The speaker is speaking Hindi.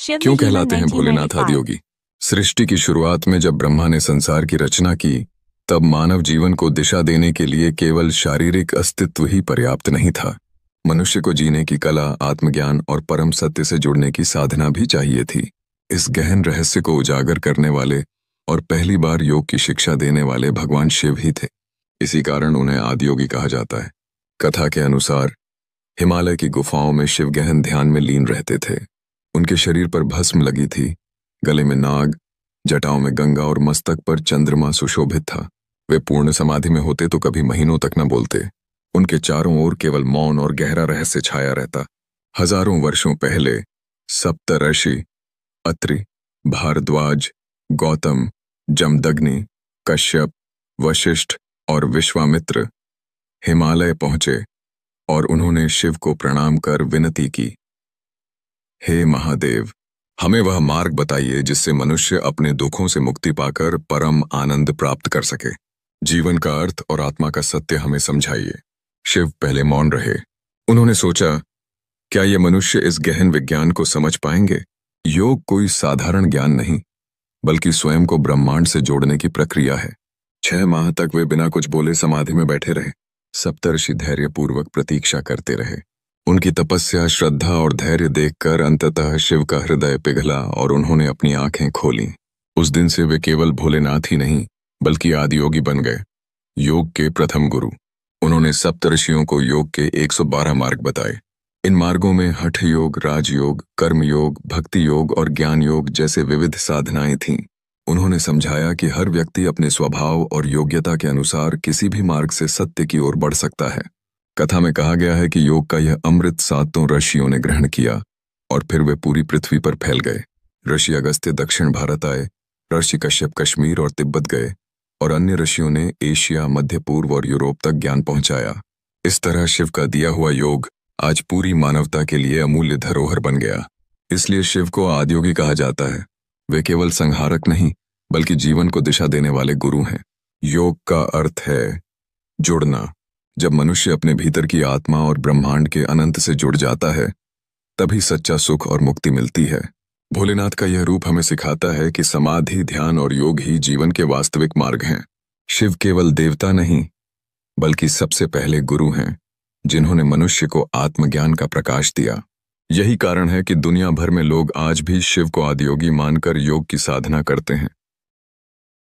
शिव ने क्यों ह्यूमन कहलाते हैं भोलेनाथ 1995। आदियोगी? सृष्टि की शुरुआत में जब ब्रह्मा ने संसार की रचना की, तब मानव जीवन को दिशा देने के लिए केवल शारीरिक अस्तित्व ही पर्याप्त नहीं था। मनुष्य को जीने की कला, आत्मज्ञान और परम सत्य से जुड़ने की साधना भी चाहिए थी। इस गहन रहस्य को उजागर करने वाले और पहली बार योग की शिक्षा देने वाले भगवान शिव ही थे। इसी कारण उन्हें आदियोगी कहा जाता है। कथा के अनुसार हिमालय की गुफाओं में शिव गहन ध्यान में लीन रहते थे। उनके शरीर पर भस्म लगी थी, गले में नाग, जटाओं में गंगा और मस्तक पर चंद्रमा सुशोभित था। वे पूर्ण समाधि में होते तो कभी महीनों तक न बोलते। उनके चारों ओर केवल मौन और गहरा रहस्य छाया रहता। हजारों वर्षों पहले सप्तऋषि अत्रि, भारद्वाज, गौतम, जमदग्नि, कश्यप, वशिष्ठ और विश्वामित्र हिमालय पहुंचे और उन्होंने शिव को प्रणाम कर विनती की, हे महादेव, हमें वह मार्ग बताइए जिससे मनुष्य अपने दुखों से मुक्ति पाकर परम आनंद प्राप्त कर सके। जीवन का अर्थ और आत्मा का सत्य हमें समझाइए। शिव पहले मौन रहे। उन्होंने सोचा, क्या ये मनुष्य इस गहन विज्ञान को समझ पाएंगे? योग कोई साधारण ज्ञान नहीं, बल्कि स्वयं को ब्रह्मांड से जोड़ने की प्रक्रिया है। 6 माह तक वे बिना कुछ बोले समाधि में बैठे रहे। सप्तर्षि धैर्यपूर्वक प्रतीक्षा करते रहे। उनकी तपस्या, श्रद्धा और धैर्य देखकर अंततः शिव का हृदय पिघला और उन्होंने अपनी आंखें खोलीं। उस दिन से वे केवल भोलेनाथ ही नहीं, बल्कि आदियोगी बन गए, योग के प्रथम गुरु। उन्होंने सप्तऋषियों को योग के 112 मार्ग बताए। इन मार्गों में हठ योग, राजयोग, कर्म योग, भक्ति योग और ज्ञान योग जैसे विविध साधनाएं थीं। उन्होंने समझाया कि हर व्यक्ति अपने स्वभाव और योग्यता के अनुसार किसी भी मार्ग से सत्य की ओर बढ़ सकता है। कथा में कहा गया है कि योग का यह अमृत 7 ऋषियों ने ग्रहण किया और फिर वे पूरी पृथ्वी पर फैल गए। ऋषि अगस्त्य दक्षिण भारत आए, ऋषि कश्यप कश्मीर और तिब्बत गए और अन्य ऋषियों ने एशिया, मध्य पूर्व और यूरोप तक ज्ञान पहुंचाया। इस तरह शिव का दिया हुआ योग आज पूरी मानवता के लिए अमूल्य धरोहर बन गया। इसलिए शिव को आदियोगी कहा जाता है। वे केवल संहारक नहीं, बल्कि जीवन को दिशा देने वाले गुरु हैं। योग का अर्थ है जुड़ना। जब मनुष्य अपने भीतर की आत्मा और ब्रह्मांड के अनंत से जुड़ जाता है, तभी सच्चा सुख और मुक्ति मिलती है। भोलेनाथ का यह रूप हमें सिखाता है कि समाधि, ध्यान और योग ही जीवन के वास्तविक मार्ग हैं। शिव केवल देवता नहीं, बल्कि सबसे पहले गुरु हैं, जिन्होंने मनुष्य को आत्मज्ञान का प्रकाश दिया। यही कारण है कि दुनिया भर में लोग आज भी शिव को आदियोगी मानकर योग की साधना करते हैं।